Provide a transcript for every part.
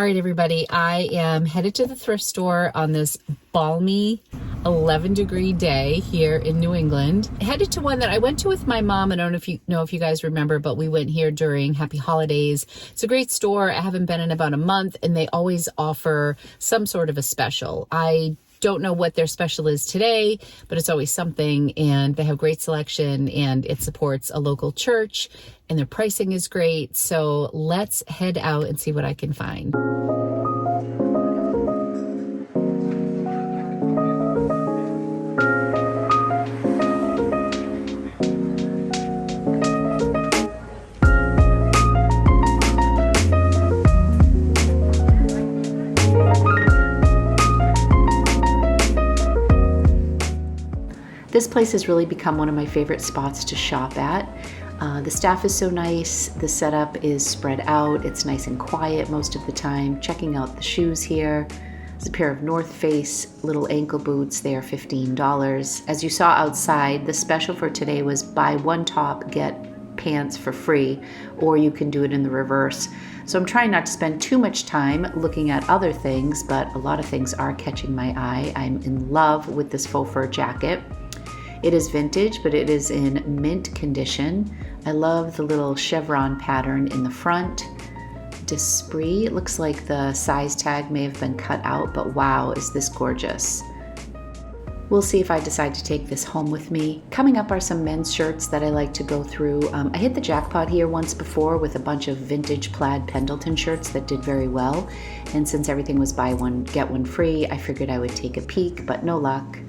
All right, everybody, I am headed to the thrift store on this balmy 11-degree day here in New England. Headed to one that I went to with my mom. I don't know if you guys remember, but we went here during Happy Holidays. It's a great store. I haven't been in about a month, and they always offer some sort of a special. I don't know what their special is today, but it's always something, and they have great selection, and it supports a local church, and their pricing is great. So let's head out and see what I can find. This place has really become one of my favorite spots to shop at. The staff is so nice, the setup is spread out, it's nice and quiet most of the time. Checking out the shoes here. There's a pair of North Face little ankle boots, they are $15. As you saw outside, the special for today was buy one top, get pants for free, or you can do it in the reverse. So I'm trying not to spend too much time looking at other things, but a lot of things are catching my eye. I'm in love with this faux fur jacket. It is vintage, but it is in mint condition. I love the little chevron pattern in the front. Despre, it looks like the size tag may have been cut out, but wow, is this gorgeous. We'll see if I decide to take this home with me. Coming up are some men's shirts that I like to go through. I hit the jackpot here once before with a bunch of vintage plaid Pendleton shirts that did very well. And since everything was buy one, get one free, I figured I would take a peek, but no luck.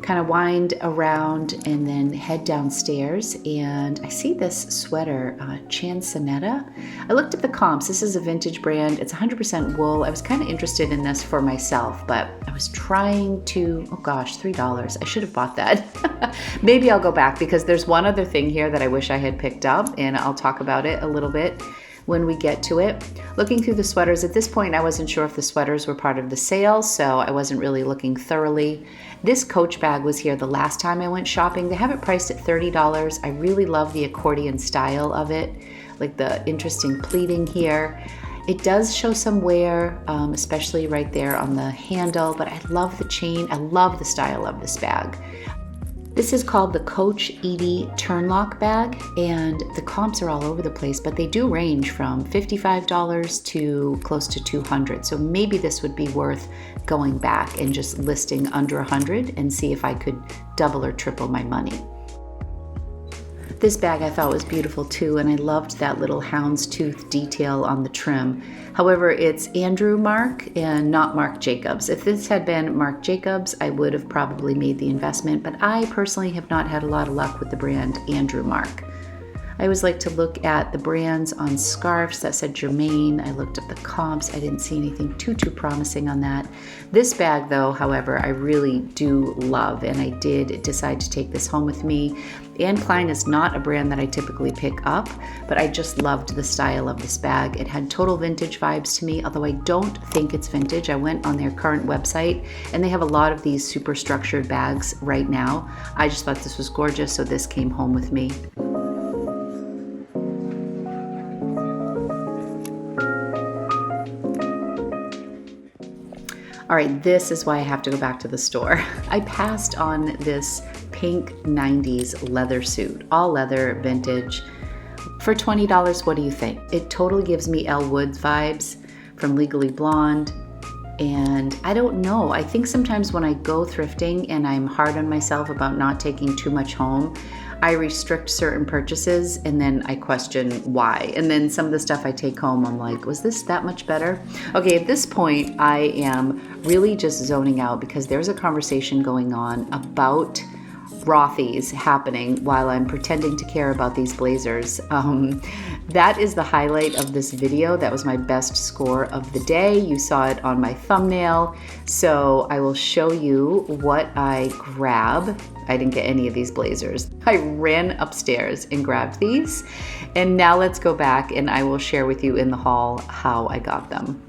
Kind of wind around and then head downstairs, and I see this sweater, Chansonetta. I looked at the comps. This is a vintage brand. It's 100% wool. I was kind of interested in this for myself, but I was trying to, oh gosh, $3. I should have bought that. Maybe I'll go back because there's one other thing here that I wish I had picked up, and I'll talk about it a little bit when we get to it. Looking through the sweaters, at this point I wasn't sure if the sweaters were part of the sale, so I wasn't really looking thoroughly. This Coach bag was here the last time I went shopping. They have it priced at $30. I really love the accordion style of it, like the interesting pleating here. It does show some wear, especially right there on the handle, but I love the chain. I love the style of this bag. This is called the Coach Edie Turnlock bag, and the comps are all over the place, but they do range from $55 to close to $200. So maybe this would be worth going back and just listing under $100 and see if I could double or triple my money. This bag I thought was beautiful too, and I loved that little houndstooth detail on the trim. However, it's Andrew Mark and not Marc Jacobs. If this had been Marc Jacobs, I would have probably made the investment, but I personally have not had a lot of luck with the brand Andrew Mark. I always like to look at the brands on scarves that said Germain. I looked up the comps. I didn't see anything too promising on that. This bag though, however, I really do love, and I did decide to take this home with me. Anne Klein is not a brand that I typically pick up, but I just loved the style of this bag. It had total vintage vibes to me, although I don't think it's vintage. I went on their current website and they have a lot of these super structured bags right now. I just thought this was gorgeous, so this came home with me. All right, this is why I have to go back to the store. I passed on this pink 90s leather suit, all leather, vintage. For $20, what do you think? It totally gives me Elle Woods vibes from Legally Blonde. And I don't know, I think sometimes when I go thrifting and I'm hard on myself about not taking too much home, I restrict certain purchases and then I question why. And then some of the stuff I take home, I'm like, was this that much better? Okay, at this point, I am really just zoning out because there's a conversation going on about Rothys happening while I'm pretending to care about these blazers. That is the highlight of this video. That was my best score of the day. You saw it on my thumbnail. So I will show you what I grab. I didn't get any of these blazers. I ran upstairs and grabbed these. And now let's go back and I will share with you in the haul how I got them.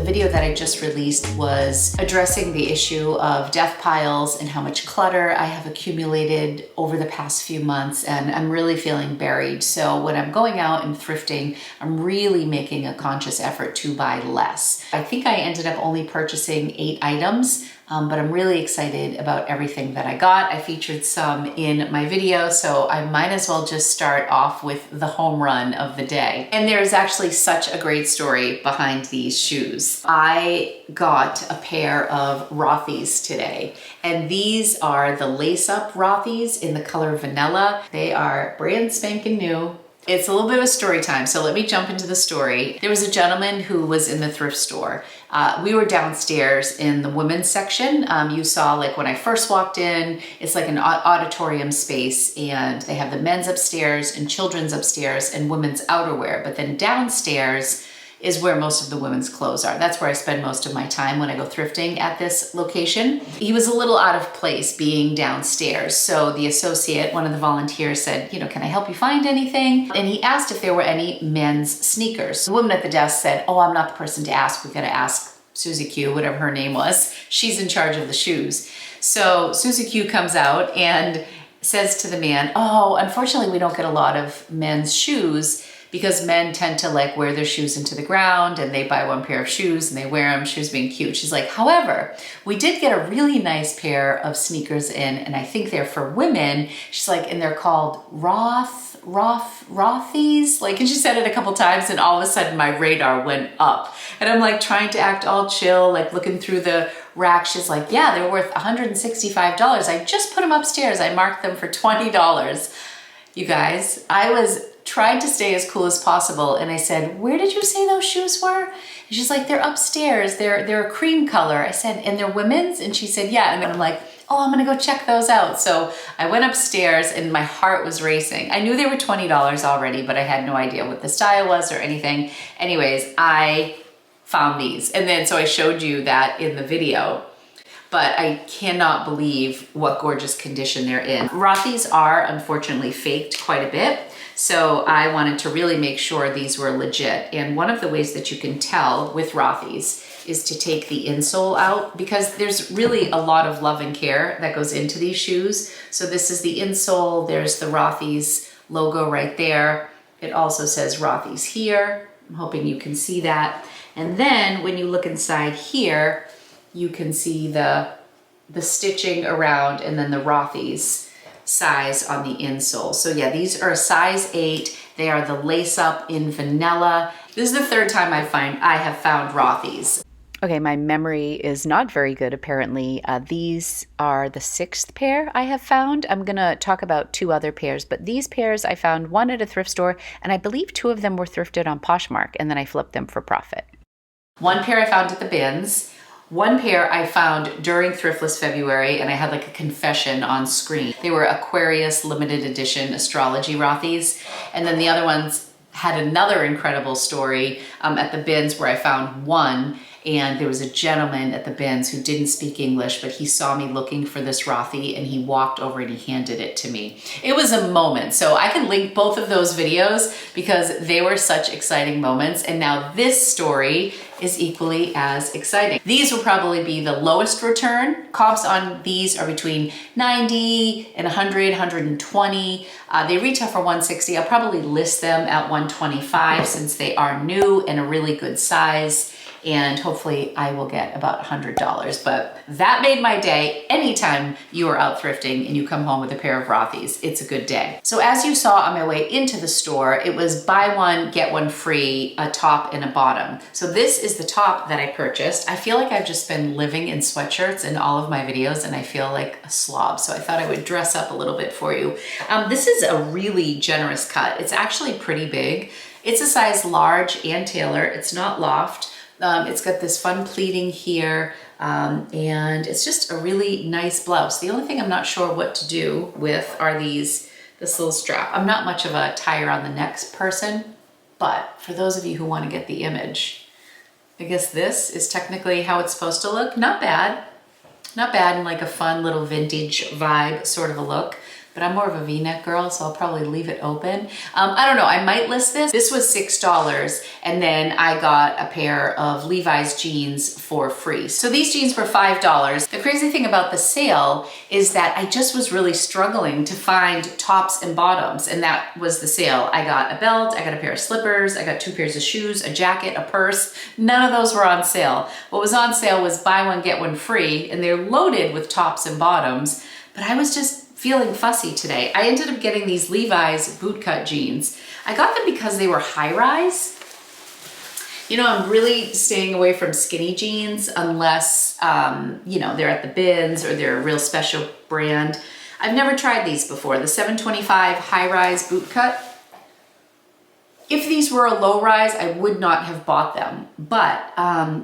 The video that I just released was addressing the issue of death piles and how much clutter I have accumulated over the past few months, and I'm really feeling buried. So when I'm going out and thrifting, I'm really making a conscious effort to buy less. I think I ended up only purchasing 8 items, but I'm really excited about everything that I got. I featured some in my video, so I might as well just start off with the home run of the day. And there's actually such a great story behind these shoes. I got a pair of Rothys today, and these are the lace-up Rothys in the color vanilla. They are brand spanking new. It's a little bit of a story time, so let me jump into the story. There was a gentleman who was in the thrift store. We were downstairs in the women's section. You saw, like, when I first walked in, it's like an auditorium space, and they have the men's upstairs and children's upstairs and women's outerwear. But then downstairs is where most of the women's clothes are. That's where I spend most of my time when I go thrifting at this location. He was a little out of place being downstairs. So the associate, one of the volunteers, said, you know, can I help you find anything? And he asked if there were any men's sneakers. The woman at the desk said, oh, I'm not the person to ask. We've got to ask Susie Q, whatever her name was. She's in charge of the shoes. So Susie Q comes out and says to the man, oh, unfortunately, we don't get a lot of men's shoes, because men tend to like wear their shoes into the ground, and they buy one pair of shoes and they wear them, shoes being cute. She's like, however, we did get a really nice pair of sneakers in, and I think they're for women. She's like, and they're called Rothys. Like, and she said it a couple times, and all of a sudden my radar went up. And I'm like trying to act all chill, like looking through the rack. She's like, yeah, they're worth $165. I just put them upstairs. I marked them for $20. You guys, I tried to stay as cool as possible, and I said, where did you say those shoes were? And she's like, they're upstairs, they're a cream color. I said, and they're women's? And she said, yeah. And I'm like, oh, I'm gonna go check those out. So I went upstairs and my heart was racing. I knew they were $20 already, but I had no idea what the style was or anything. Anyways, I found these, and then so I showed you that in the video. But I cannot believe what gorgeous condition they're in. Rothys are unfortunately faked quite a bit, so I wanted to really make sure these were legit. And one of the ways that you can tell with Rothys is to take the insole out, because there's really a lot of love and care that goes into these shoes. So this is the insole, there's the Rothys logo right there. It also says Rothys here. I'm hoping you can see that. And then when you look inside here, you can see the stitching around, and then the Rothys size on the insole. So yeah, these are a size 8. They are the lace up in vanilla. This is the 3rd time I have found Rothys. Okay, my memory is not very good apparently. These are the 6th pair I have found. I'm gonna talk about 2 other pairs, but these pairs I found, one at a thrift store, and I believe 2 of them were thrifted on Poshmark, and then I flipped them for profit. One pair I found at the bins. One pair I found during Thriftless February, and I had like a confession on screen. They were Aquarius limited edition astrology Rothys. And then the other ones had another incredible story at the bins, where I found one, and there was a gentleman at the bins who didn't speak English, but he saw me looking for this Rothy, and he walked over and he handed it to me. It was a moment. So I can link both of those videos because they were such exciting moments. And now this story is equally as exciting. These will probably be the lowest return. Comps on these are between 90 and 100, 120. They retail for 160. I'll probably list them at 125 since they are new and a really good size. And hopefully I will get about $100. But that made my day. Anytime you are out thrifting and you come home with a pair of Rothys, it's a good day. So as you saw on my way into the store, it was buy one, get one free, a top and a bottom. So this is the top that I purchased. I feel like I've just been living in sweatshirts in all of my videos, and I feel like a slob. So I thought I would dress up a little bit for you. This is a really generous cut. It's actually pretty big. It's a size large and tailor. It's not loft. It's got this fun pleating here, and it's just a really nice blouse. The only thing I'm not sure what to do with are this little strap. I'm not much of a tire on the necks person, but for those of you who want to get the image, I guess this is technically how it's supposed to look. Not bad. Not bad, in like a fun little vintage vibe sort of a look. but I'm more of a V-neck girl, so I'll probably leave it open. I don't know, I might list this. This was $6, and then I got a pair of Levi's jeans for free. So these jeans were $5. The crazy thing about the sale is that I just was really struggling to find tops and bottoms, and that was the sale. I got a belt, I got a pair of slippers, I got 2 pairs of shoes, a jacket, a purse. None of those were on sale. What was on sale was buy one, get one free, and they're loaded with tops and bottoms, but I was just feeling fussy today. I ended up getting these Levi's bootcut jeans. I got them because they were high rise. You know, I'm really staying away from skinny jeans unless, you know, they're at the bins or they're a real special brand. I've never tried these before. The 725 high rise bootcut. If these were a low rise, I would not have bought them. But,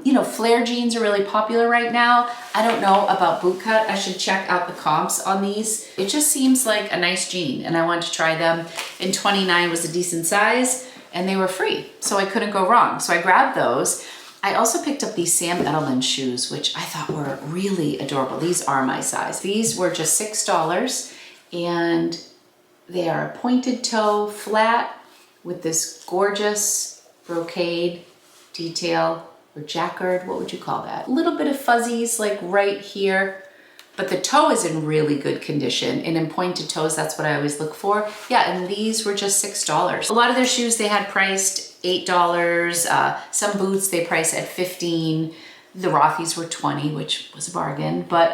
you know, flare jeans are really popular right now. I don't know about bootcut. I should check out the comps on these. It just seems like a nice jean, and I wanted to try them. And 29 was a decent size, and they were free, so I couldn't go wrong. So I grabbed those. I also picked up these Sam Edelman shoes, which I thought were really adorable. These are my size. These were just $6, and they are a pointed toe, flat, with this gorgeous brocade detail, or jacquard, what would you call that? A little bit of fuzzies like right here, but the toe is in really good condition, and in pointed toes, that's what I always look for. Yeah, and these were just $6. A lot of their shoes they had priced $8, some boots they priced at $15. The Rothys were $20, which was a bargain. But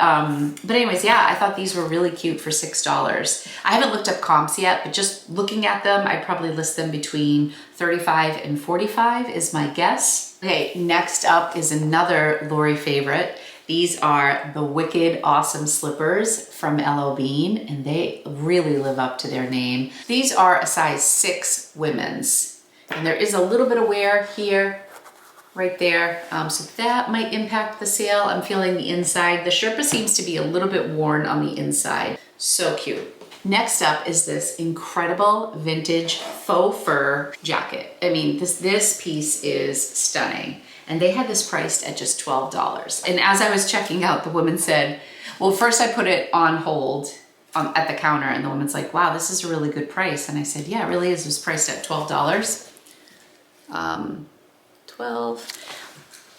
anyways, yeah, I thought these were really cute for $6. I haven't looked up comps yet, but just looking at them, I'd probably list them between $35 and $45 is my guess. Okay, next up is another Lori favorite. These are the Wicked Awesome Slippers from LL Bean, and they really live up to their name. These are a size 6 women's, and there is a little bit of wear here, right there, so that might impact the sale. I'm feeling the inside. The Sherpa seems to be a little bit worn on the inside. So cute. Next up is this incredible vintage faux fur jacket. I mean, this piece is stunning. And they had this priced at just $12. And as I was checking out, the woman said, well, first I put it on hold at the counter, and the woman's like, wow, this is a really good price. And I said, yeah, it really is. It was priced at $12. 12.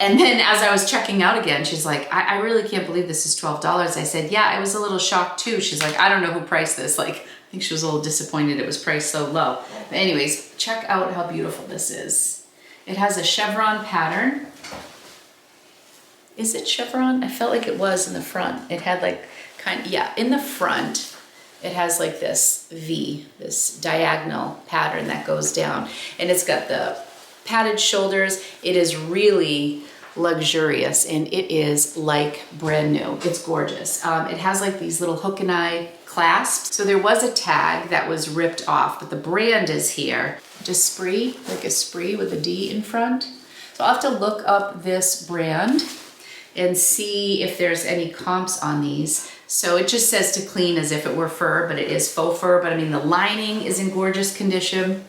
And then as I was checking out again, she's like, I really can't believe this is $12. I said, yeah, I was a little shocked too. She's like, I don't know who priced this. Like, I think she was a little disappointed it was priced so low. But anyways, check out how beautiful this is. It has a chevron pattern. Is it chevron? I felt like it was in the front. It had like yeah, in the front, it has like this V, this diagonal pattern that goes down. And it's got the padded shoulders. It is really luxurious, and it is like brand new. It's gorgeous. It has like these little hook and eye clasps. So there was a tag that was ripped off, but the brand is here. Just Spree, like a Spree with a D in front. So I'll have to look up this brand and see if there's any comps on these. So it just says to clean as if it were fur, but it is faux fur. But I mean, the lining is in gorgeous condition.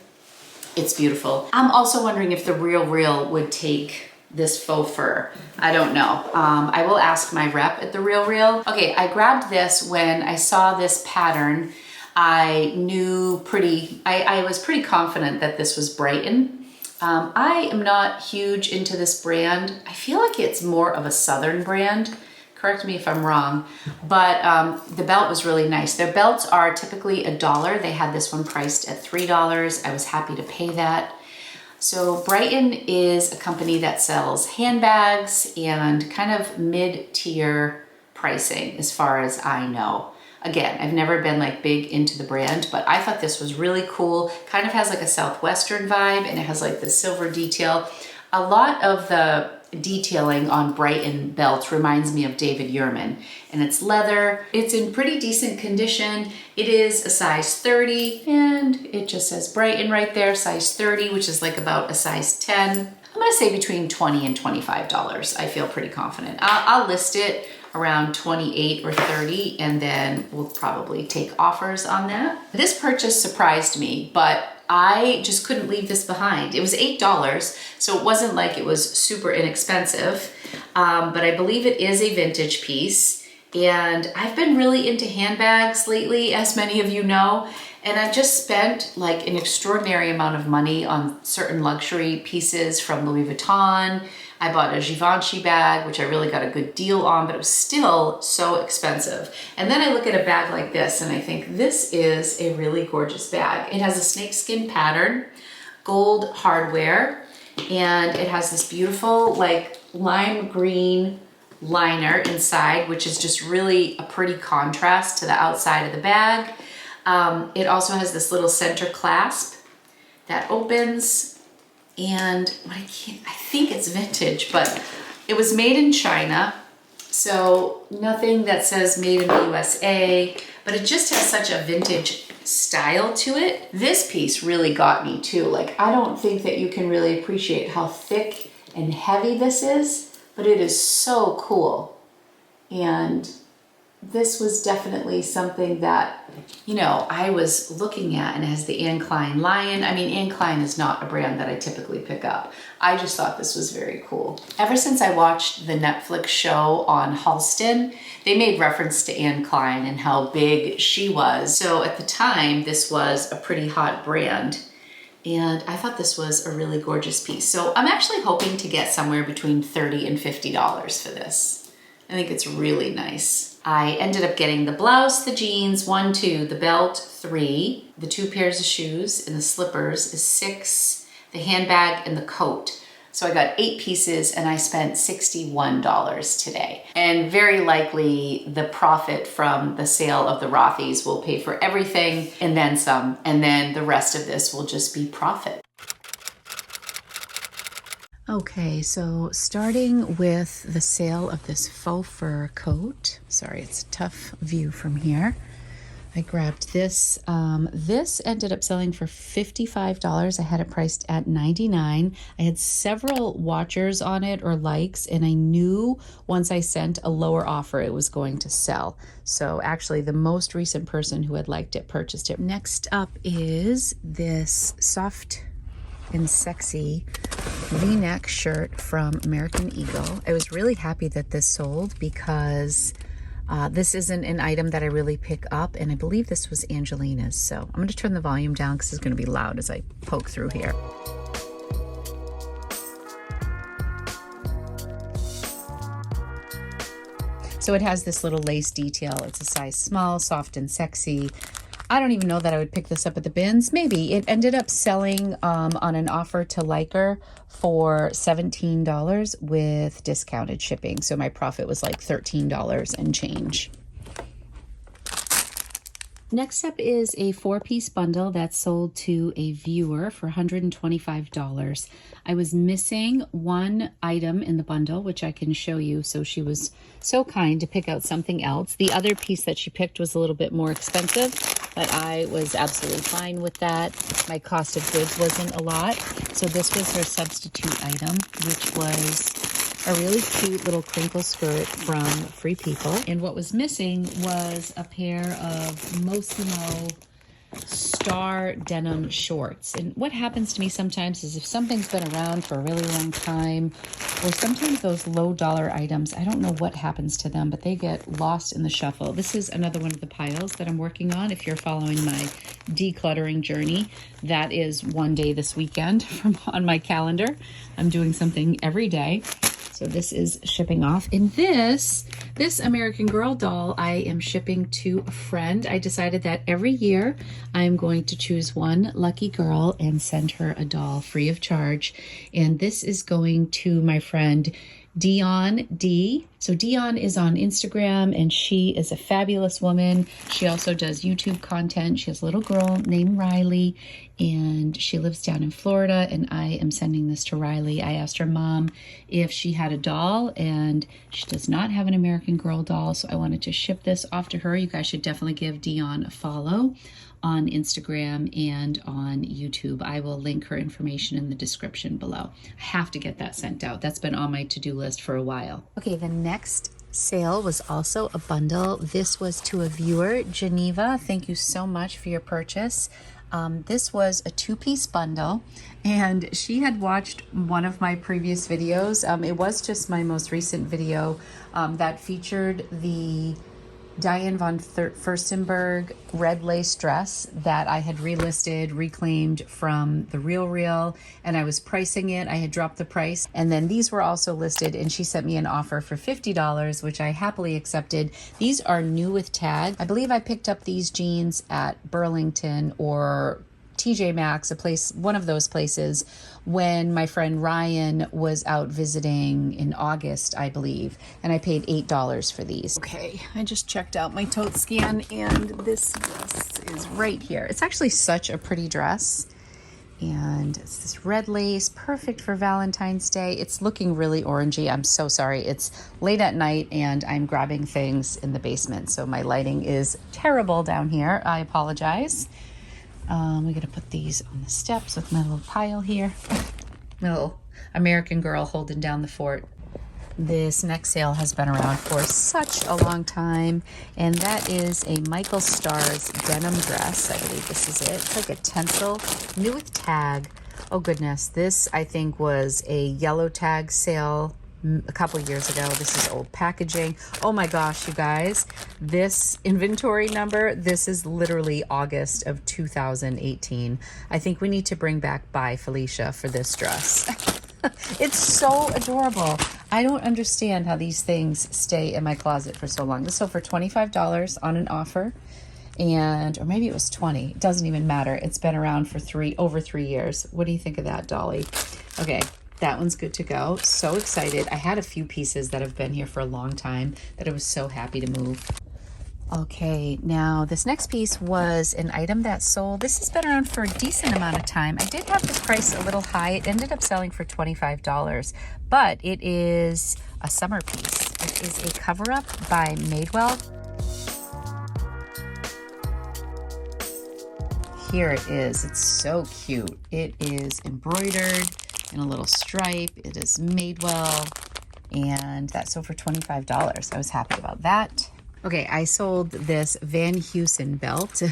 It's beautiful. I'm also wondering if the Real would take this faux fur. I don't know. I will ask my rep at the Real. Okay, I grabbed this when I saw this pattern. I was pretty confident that this was Brighton. I am not huge into this brand. I feel like it's more of a Southern brand. Correct me if I'm wrong, but the belt was really nice. Their belts are typically $1. They had this one priced at $3. I was happy to pay that. So Brighton is a company that sells handbags and kind of mid-tier pricing as far as I know. Again, I've never been like big into the brand, but I thought this was really cool. Kind of has like a Southwestern vibe, and it has like the silver detail. A lot of the detailing on Brighton belts reminds me of David Yurman, and it's leather. It's in pretty decent condition. It is a size 30, and it just says Brighton right there, size 30, which is like about a size 10. I'm gonna say between $20 and $25. I feel pretty confident. I'll list it around 28 or 30, and then we'll probably take offers on that. This purchase surprised me, but I just couldn't leave this behind. It was $8, so it wasn't like it was super inexpensive, but I believe it is a vintage piece, And I've been really into handbags lately, as many of you know, and I've just spent like an extraordinary amount of money on certain luxury pieces from Louis Vuitton. I bought a Givenchy bag, which I really got a good deal on, but it was still so expensive. And then I look at a bag like this and I think this is a really gorgeous bag. It has a snakeskin pattern, gold hardware, and it has this beautiful like lime green liner inside, which is just really a pretty contrast to the outside of the bag. It also has this little center clasp that opens, and I think it's vintage, but it was made in China, so nothing that says made in the USA, but it just has such a vintage style to it. This piece really got me too. Like, I don't think that you can really appreciate how thick and heavy this is, but it is so cool. And this was definitely something that, you know, I was looking at, and it has the Anne Klein lion. I mean, Anne Klein is not a brand that I typically pick up. I just thought this was very cool. Ever since I watched the Netflix show on Halston, they made reference to Anne Klein and how big she was. So at the time, this was a pretty hot brand. And I thought this was a really gorgeous piece. So I'm actually hoping to get somewhere between $30 and $50 for this. I think it's really nice. I ended up getting the blouse, the jeans, 1, 2, the belt, 3, the 2 pairs of shoes, and the slippers is 6, the handbag and the coat. So I got 8 pieces and I spent $61 today. And very likely the profit from the sale of the Rothys will pay for everything and then some. And then the rest of this will just be profit. Okay, so starting with the sale of this faux fur coat. Sorry, it's a tough view from here. I grabbed this. This ended up selling for $55. I had it priced at $99. I had several watchers on it or likes, and I knew once I sent a lower offer it was going to sell. So actually the most recent person who had liked it purchased it. Next up is this soft and sexy V-neck shirt from American Eagle. I was really happy that this sold because this isn't an item that I really pick up, and I believe this was Angelina's. So I'm going to turn the volume down because it's going to be loud as I poke through here. So it has this little lace detail. It's a size small, soft and sexy. I don't even know that I would pick this up at the bins. Maybe. It ended up selling on an offer to Liker for $17 with discounted shipping. So my profit was like $13 and change. Next up is a 4-piece bundle that sold to a viewer for $125. I was missing one item in the bundle, which I can show you. So she was so kind to pick out something else. The other piece that she picked was a little bit more expensive, but I was absolutely fine with that. My cost of goods wasn't a lot. So this was her substitute item, which was a really cute little crinkle skirt from Free People. And what was missing was a pair of Mossimo star denim shorts. And what happens to me sometimes is if something's been around for a really long time, or sometimes those low dollar items, I don't know what happens to them, but they get lost in the shuffle. This is another one of the piles that I'm working on. If you're following my decluttering journey, that is one day this weekend on my calendar. I'm doing something every day. So this is shipping off. And this American Girl doll I am shipping to a friend. I decided that every year I'm going to choose one lucky girl and send her a doll free of charge. And this is going to my friend Dion D. So Dion is on Instagram and she is a fabulous woman. She also does YouTube content. She has a little girl named Riley and she lives down in Florida, and I am sending this to Riley. I asked her mom if she had a doll, and she does not have an American Girl doll, so I wanted to ship this off to her. You guys should definitely give Dion a follow on Instagram and on YouTube. I will link her information in the description below. I have to get that sent out. That's been on my to-do list for a while. Okay, the next sale was also a bundle. This was to a viewer, Geneva. Thank you so much for your purchase. This was a 2-piece bundle, and she had watched one of my previous videos. It was just my most recent video that featured the Diane von Furstenberg red lace dress that I had relisted, reclaimed from the Real, and I was pricing it. I had dropped the price, and then these were also listed, and she sent me an offer for $50, which I happily accepted. These are new with tag. I believe I picked up these jeans at Burlington or TJ Maxx, one of those places, when my friend Ryan was out visiting in August, I believe, and I paid $8 for these. Okay, I just checked out my tote scan, and this dress is right here. It's actually such a pretty dress, and it's this red lace, perfect for Valentine's Day. It's looking really orangey. I'm so sorry. It's late at night, and I'm grabbing things in the basement, so my lighting is terrible down here. I apologize. We're gonna put these on the steps with my little pile here. My little American girl holding down the fort. This next sale has been around for such a long time, and that is a Michael Stars denim dress. I believe this is it. It's like a tencel, new with tag. Oh goodness, this I think was a yellow tag sale a couple years ago. This is old packaging. Oh my gosh, you guys, this inventory number, this is literally August of 2018. I think we need to bring back Bye Felicia for this dress. It's so adorable. I don't understand how these things stay in my closet for so long. This sold for $25 on an offer, or maybe it was 20. It doesn't even matter. It's been around for over 3 years. What do you think of that, Dolly? Okay. That one's good to go. So excited. I had a few pieces that have been here for a long time that I was so happy to move. Okay, now this next piece was an item that sold. This has been around for a decent amount of time. I did have the price a little high. It ended up selling for $25, but it is a summer piece. It is a cover-up by Madewell. Here it is. It's so cute. It is embroidered in a little stripe. It is Madewell, and that sold for $25. I was happy about that. Okay, I sold this Van Heusen belt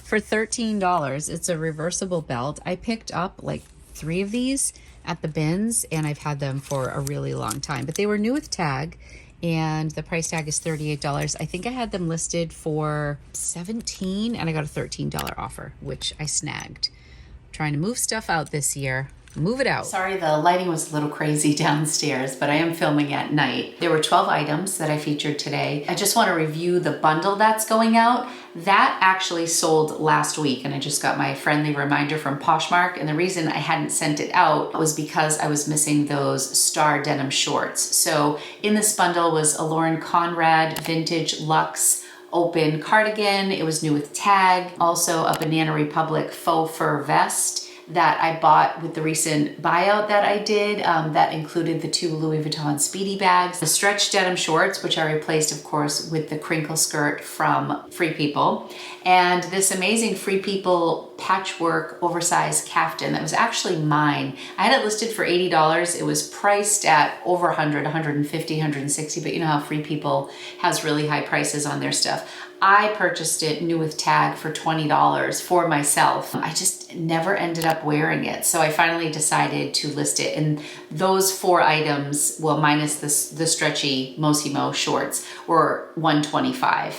for $13. It's a reversible belt. I picked up like 3 of these at the bins, and I've had them for a really long time, but they were new with tag, and the price tag is $38. I think I had them listed for $17, and I got a $13 offer, which I snagged. I'm trying to move stuff out this year. Move it out. Sorry, the lighting was a little crazy downstairs, but I am filming at night. There were 12 items that I featured today. I just want to review the bundle that's going out. That actually sold last week, and I just got my friendly reminder from Poshmark, and the reason I hadn't sent it out was because I was missing those star denim shorts. So in this bundle was a Lauren Conrad vintage luxe open cardigan. It was new with tag. Also a Banana Republic faux fur vest that I bought with the recent buyout that I did. That included the 2 Louis Vuitton Speedy bags, the stretch denim shorts, which I replaced, of course, with the crinkle skirt from Free People, and this amazing Free People patchwork oversized caftan that was actually mine. I had it listed for $80. It was priced at over 100, 150, 160, but you know how Free People has really high prices on their stuff. I purchased it new with tag for $20 for myself. I just never ended up wearing it. So I finally decided to list it. And those 4 items, well, minus the stretchy Mosimo shorts, were $125.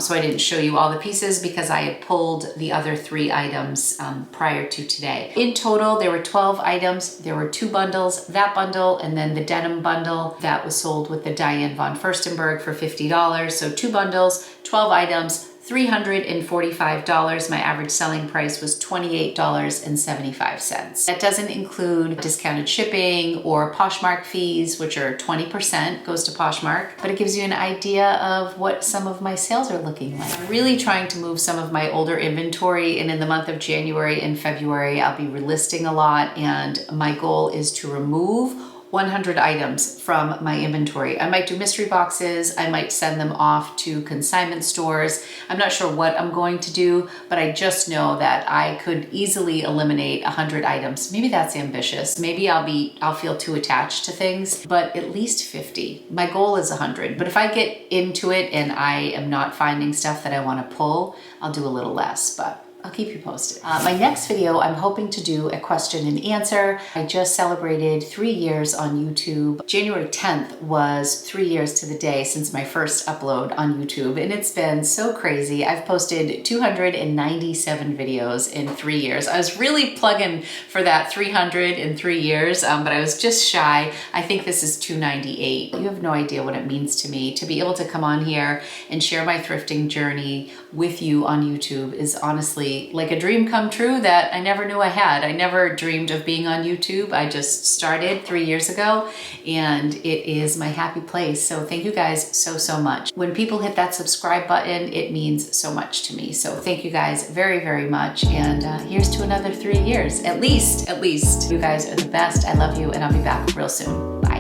So I didn't show you all the pieces because I had pulled the other 3 items prior to today. In total, there were 12 items. There were 2 bundles, that bundle, and then the denim bundle that was sold with the Diane von Furstenberg for $50. So 2 bundles, 12 items, $345. My average selling price was $28.75. That doesn't include discounted shipping or Poshmark fees, which are 20% goes to Poshmark, but it gives you an idea of what some of my sales are looking like. I'm really trying to move some of my older inventory, and in the month of January and February, I'll be relisting a lot, and my goal is to remove 100 items from my inventory. I might do mystery boxes. I might send them off to consignment stores. I'm not sure what I'm going to do, but I just know that I could easily eliminate 100 items. Maybe that's ambitious. Maybe I'll feel too attached to things, but at least 50. My goal is 100, but if I get into it and I am not finding stuff that I want to pull, I'll do a little less, but I'll keep you posted. My next video, I'm hoping to do a question and answer. I just celebrated 3 years on YouTube. January 10th was 3 years to the day since my first upload on YouTube, and it's been so crazy. I've posted 297 videos in 3 years. I was really plugging for that 300 in 3 years, but I was just shy. I think this is 298. You have no idea what it means to me. To be able to come on here and share my thrifting journey with you on YouTube is honestly like a dream come true that I never knew I had. I never dreamed of being on YouTube. I just started 3 years ago, and it is my happy place. So thank you guys so much. When people hit that subscribe button, it means so much to me. So thank you guys very much. And here's to another 3 years, at least. You guys are the best. I love you, and I'll be back real soon. Bye.